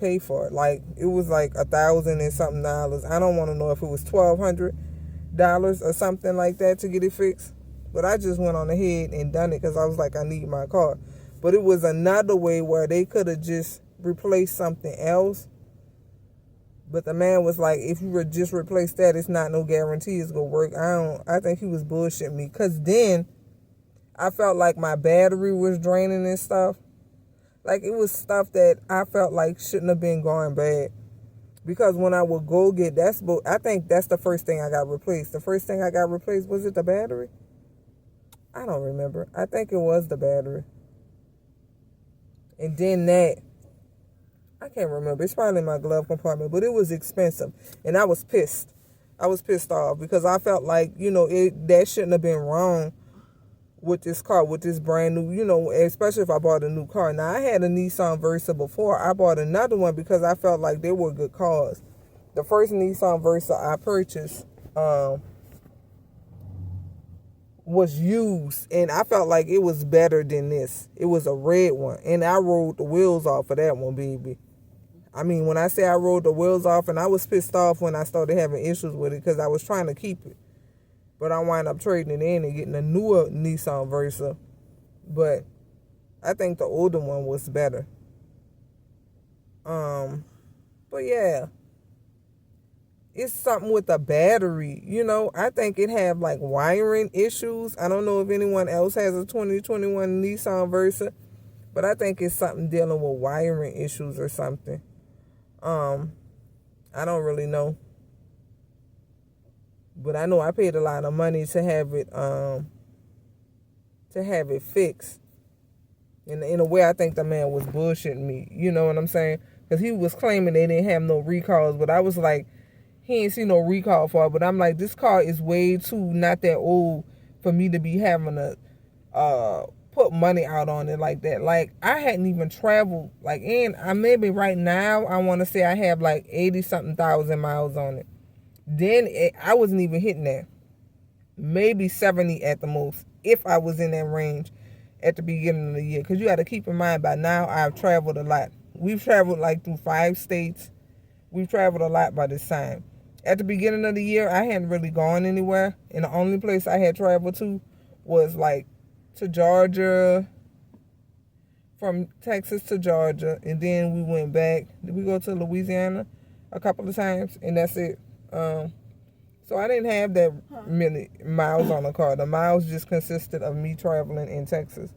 pay for it. Like, it was like $1,000 and something. I don't want to know if it was $1,200 or something like that to get it fixed. But I just went on ahead and done it because I was like, I need my car. But it was another way where they could have just replaced something else. But the man was like, if you would just replace that, it's not no guarantee it's going to work. I think he was bullshitting me. Because then I felt like my battery was draining and stuff. Like, it was stuff that I felt like shouldn't have been going bad. Because when I would go get I think that's the first thing I got replaced. The first thing I got replaced, was it the battery? I don't remember. I think it was the battery. And then I can't remember. It's probably in my glove compartment, but it was expensive. And I was pissed. I was pissed off because I felt like, that shouldn't have been wrong with this car, with this brand new, especially if I bought a new car. Now, I had a Nissan Versa before. I bought another one because I felt like they were good cars. The first Nissan Versa I purchased was used, and I felt like it was better than this. It was a red one, and I rolled the wheels off of that one, baby. I mean, when I say I rolled the wheels off, and I was pissed off when I started having issues with it because I was trying to keep it. But I wound up trading it in and getting a newer Nissan Versa. But I think the older one was better. But yeah. It's something with the battery, I think it have like wiring issues. I don't know if anyone else has a 2021 Nissan Versa, but I think it's something dealing with wiring issues or something. I don't really know. But I know I paid a lot of money to have it fixed. In a way, I think the man was bullshitting me. You know what I'm saying? Because he was claiming they didn't have no recalls, but I was like, he ain't see no recall for it. But I'm like, this car is way too not that old for me to be having to put money out on it like that. Like, I hadn't even traveled. Like, and maybe right now, I want to say I have like 80-something thousand miles on it. Then I wasn't even hitting that. Maybe 70 at the most, if I was in that range at the beginning of the year. Because you got to keep in mind, by now, I've traveled a lot. We've traveled like through 5 states. We've traveled a lot by this time. At the beginning of the year, I hadn't really gone anywhere. And the only place I had traveled to was like to Georgia, from Texas to Georgia. And then we went back. Did we go to Louisiana a couple of times? And that's it. So I didn't have that many miles on the car. The miles just consisted of me traveling in Texas.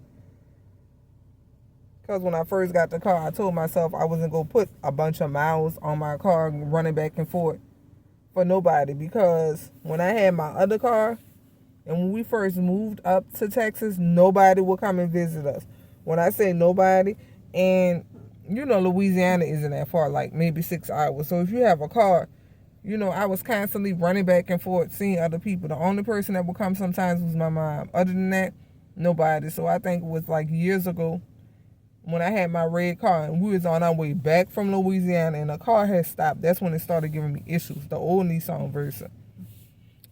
Because when I first got the car, I told myself I wasn't going to put a bunch of miles on my car running back and forth for nobody. Because when I had my other car, and when we first moved up to Texas, nobody would come and visit us. When I say nobody, and Louisiana isn't that far, like maybe 6 hours. So if you have a car, I was constantly running back and forth, seeing other people. The only person that would come sometimes was my mom. Other than that, nobody. So I think it was like years ago when I had my red car and we was on our way back from Louisiana and the car had stopped. That's when it started giving me issues, the old Nissan Versa.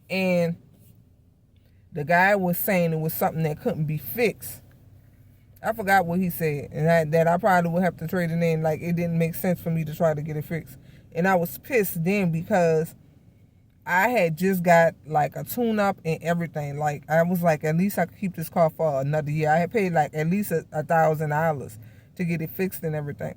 And the guy was saying it was something that couldn't be fixed. I forgot what he said. And that I probably would have to trade it in. Like, it didn't make sense for me to try to get it fixed. And I was pissed then because I had just got like a tune-up and everything. Like, I was like, at least I could keep this car for another year. I had paid like at least $1,000 to get it fixed and everything.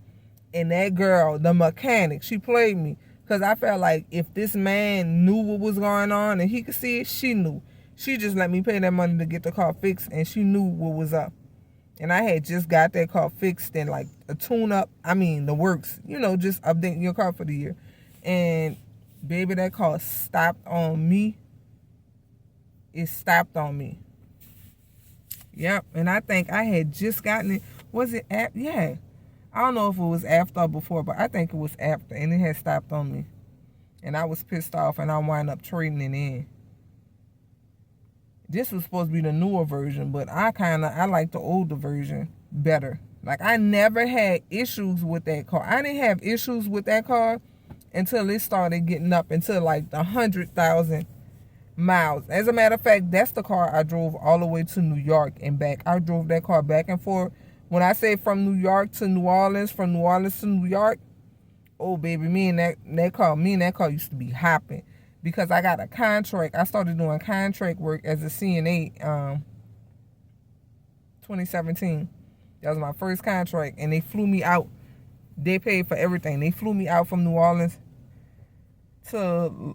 And that girl, the mechanic, she played me. Because I felt like if this man knew what was going on and he could see it, she knew. She just let me pay that money to get the car fixed, and she knew what was up. And I had just got that car fixed and like a tune-up. I mean, the works, just updating your car for the year. And baby, that car stopped on me. It stopped on me. Yep. And I think I had just gotten it. Was it after? Yeah. I don't know if it was after or before, but I think it was after. And it had stopped on me. And I was pissed off, and I wound up trading it in. This was supposed to be the newer version, but I like the older version better. Like, I never had issues with that car. I didn't have issues with that car until it started getting up into like the 100,000 miles. As a matter of fact, that's the car I drove all the way to New York and back. I drove that car back and forth. When I say from New York to New Orleans, from New Orleans to New York, Oh, baby, me and that car used to be hopping because I got a contract. I started doing contract work as a CNA 2017. That was my first contract, and they flew me out. They paid for everything. They flew me out from New Orleans to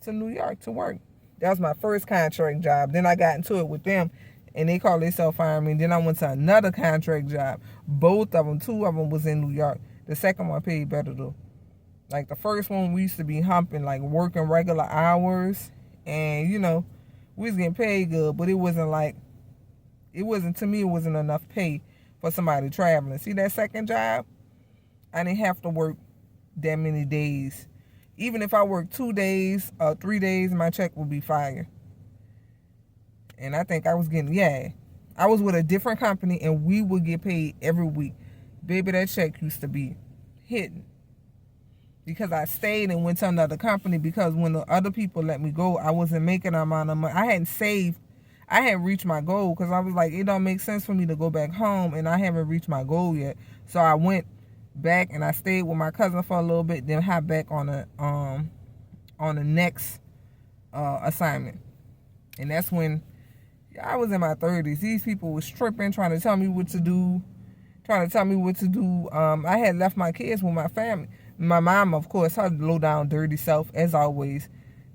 New York to work. That was my first contract job. Then I got into it with them, and they called themselves firemen. Then I went to another contract job. Both of them, two of them was in New York. The second one paid better though. Like the first one, we used to be humping, like working regular hours, and we was getting paid good, but it wasn't to me, it wasn't enough pay for somebody traveling. See that second job? I didn't have to work that many days. Even if I worked 2 days or 3 days, my check would be fire. And I think I was I was with a different company, and we would get paid every week. Baby, that check used to be hitting. Because I stayed and went to another company, because when the other people let me go, I wasn't making that amount of money. I hadn't saved. I hadn't reached my goal, because I was like, it don't make sense for me to go back home, and I haven't reached my goal yet. So I went back and I stayed with my cousin for a little bit, then hopped back on the next assignment. And that's when I was in my 30s. These people was tripping, trying to tell me what to do. I had left my kids with my family. My mom, of course, her low down dirty self, as always,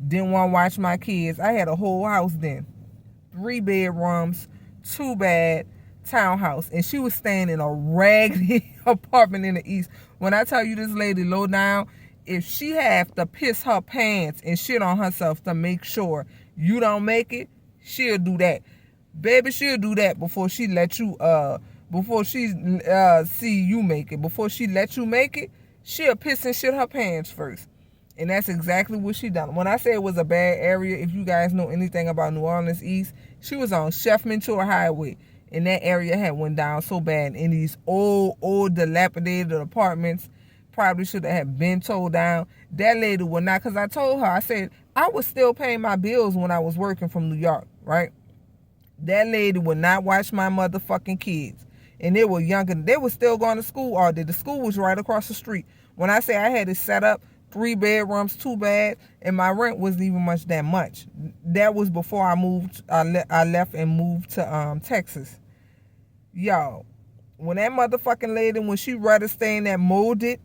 didn't want to watch my kids. I had a whole house then. 3 bedrooms, 2 bath, townhouse. And she was staying in a raggedy apartment in the East. When I tell you this lady low down, if she have to piss her pants and shit on herself to make sure you don't make it, she'll do that. Baby, she'll do that before she let you before she see you make it. Before she let you make it, she'll piss and shit her pants first. And that's exactly what she done. When I say it was a bad area, if you guys know anything about New Orleans East, she was on Chef Mentor Highway. And that area had went down so bad. In these old dilapidated apartments, probably should have been towed down. That lady would not, because I told her, I said, I was still paying my bills when I was working from New York, right? That lady would not watch my motherfucking kids. And they were younger. They were still going to school all day. The school was right across the street. When I say I had it set up, 3 bedrooms, 2 baths, and my rent wasn't even that much. That was before I moved. I left and moved to Texas. Y'all, when that motherfucking lady, when she rather stay in that molded,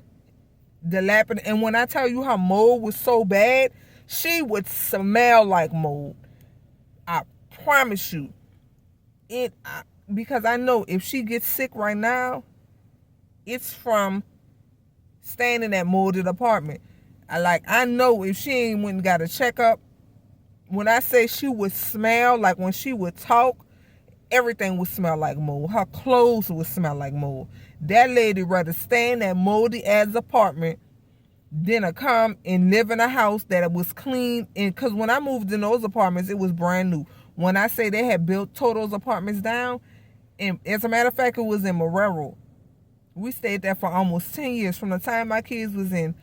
dilapidated, and when I tell you her mold was so bad, she would smell like mold. I promise you. Because I know if she gets sick right now, it's from staying in that molded apartment. I know if she ain't went and got a checkup, when I say she would smell, like when she would talk, everything would smell like mold. Her clothes would smell like mold. That lady rather stay in that moldy ass apartment than to come and live in a house that was clean. And because when I moved in those apartments, it was brand new. When I say they had tore those apartments down, and as a matter of fact, it was in Marrero. We stayed there for almost 10 years, from the time my kids was in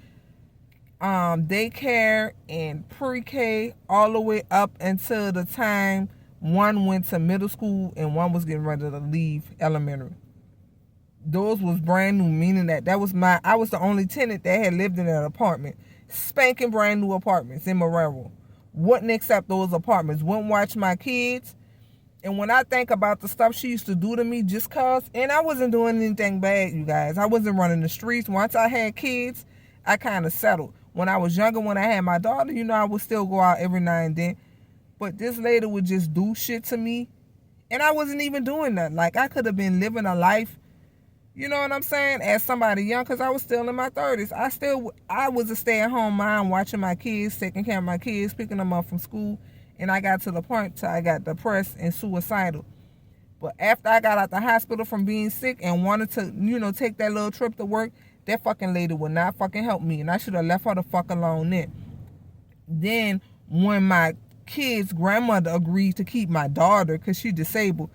daycare and pre-K, all the way up until the time one went to middle school and one was getting ready to leave elementary. Those was brand new, meaning that I was the only tenant that had lived in that apartment. Spanking brand new apartments in Marrero. Wouldn't accept those apartments. Wouldn't watch my kids. And when I think about the stuff she used to do to me just cause, and I wasn't doing anything bad, you guys. I wasn't running the streets. Once I had kids, I kind of settled. When I was younger, when I had my daughter, I would still go out every now and then. But this lady would just do shit to me. And I wasn't even doing nothing. Like, I could have been living a life, you know what I'm saying, as somebody young, because I was still in my 30s. I was a stay-at-home mom, watching my kids, taking care of my kids, picking them up from school. And I got to the point till I got depressed and suicidal. But after I got out the hospital from being sick and wanted to, take that little trip to work, that fucking lady would not fucking help me. And I should have left her the fuck alone then. Then, when my kid's grandmother agreed to keep my daughter because she's disabled,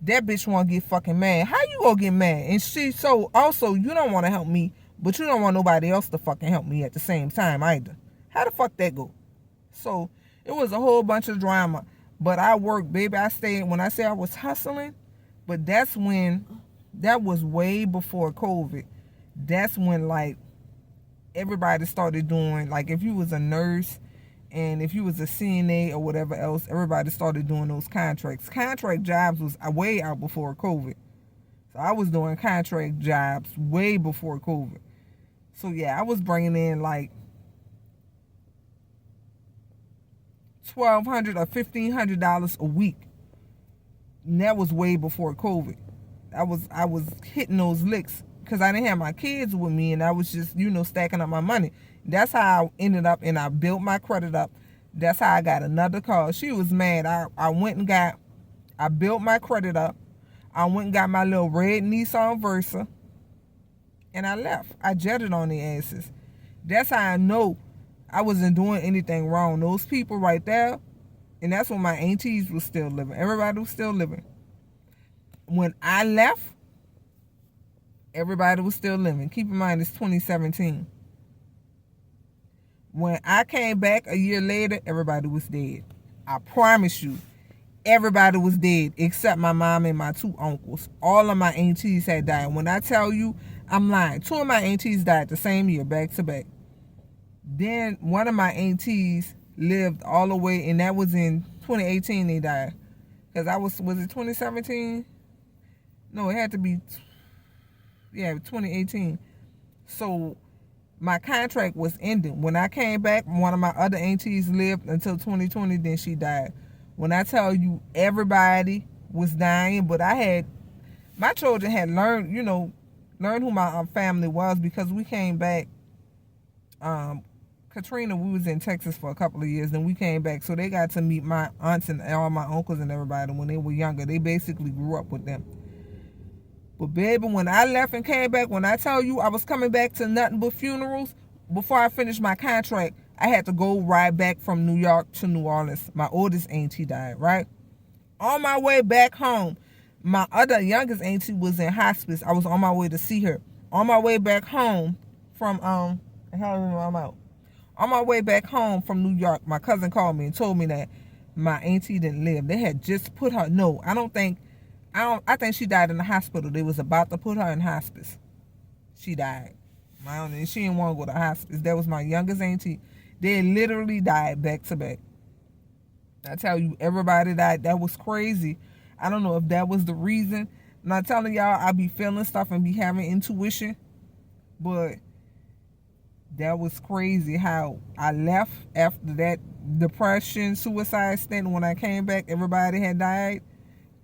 that bitch want to get fucking mad. How you gonna get mad? And also, you don't want to help me, but you don't want nobody else to fucking help me at the same time either. How the fuck that go? So, it was a whole bunch of drama. But I worked, baby. I stayed. When I say I was hustling, but that was way before COVID. That's when, everybody started doing, like, if you was a nurse and if you was a CNA or whatever else, everybody started doing those contracts. Contract jobs was way out before COVID. So I was doing contract jobs way before COVID. So yeah, I was bringing in like $1,200 or $1,500 a week. And that was way before COVID. I was hitting those licks because I didn't have my kids with me, and I was just, stacking up my money. That's how I ended up, and I built my credit up. That's how I got another car. She was mad. I built my credit up. I went and got my little red Nissan Versa, and I left. I jetted on the asses. That's how I know I wasn't doing anything wrong. Those people right there, and that's when my aunties was still living. Everybody was still living. When I left, everybody was still living. Keep in mind, it's 2017. When I came back a year later, everybody was dead. I promise you, everybody was dead except my mom and my 2 uncles. All of my aunties had died. When I tell you, I'm lying. 2 of my aunties died the same year, back to back. Then one of my aunties lived all the way, and that was in 2018 they died. Because was it 2017? No, it had to be, 2018. So my contract was ending. When I came back, one of my other aunties lived until 2020, then she died. When I tell you everybody was dying, but my children had learned who my family was, because we came back, Katrina, we was in Texas for a couple of years, then we came back, so they got to meet my aunts and all my uncles and everybody when they were younger. They basically grew up with them. But baby, when I left and came back, when I tell you I was coming back to nothing but funerals, before I finished my contract, I had to go ride back from New York to New Orleans. My oldest auntie died, right? On my way back home, my other youngest auntie was in hospice. I was on my way to see her. On my way back home from, On my way back home from New York, my cousin called me and told me that my auntie didn't live. They had just put her, I think she died in the hospital. They was about to put her in hospice. She died. She didn't want to go to hospice. That was my youngest auntie. They literally died back to back. I tell you, everybody died. That was crazy. I don't know if that was the reason. I'm not telling y'all I be feeling stuff and be having intuition, but that was crazy how I left after that depression, suicide stint. When I came back, everybody had died.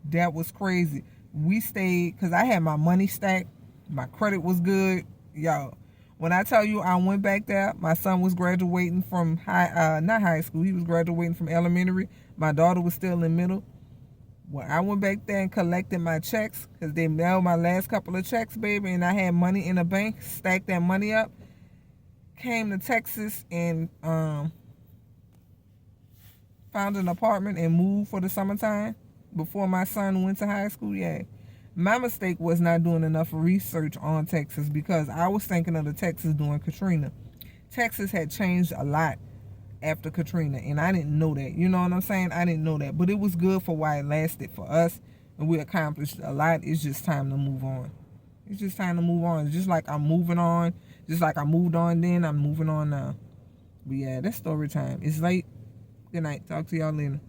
That was crazy. We stayed because I had my money stacked. My credit was good. Y'all, when I tell you I went back there, my son was graduating from not high school. He was graduating from elementary. My daughter was still in middle. When I went back there and collected my checks, because they mailed my last couple of checks, baby, and I had money in the bank, stacked that money up, came to Texas and found an apartment and moved for the summertime before my son went to high school. Yeah, my mistake was not doing enough research on Texas, because I was thinking of the Texas during Katrina. Texas had changed a lot after Katrina, and I didn't know that. You know what I'm saying? I didn't know that, but it was good for why it lasted for us, and we accomplished a lot. It's just time to move on. It's just time to move on. It's just like I'm moving on. Just like I moved on then, I'm moving on now. But yeah, that's story time. It's late. Good night. Talk to y'all later.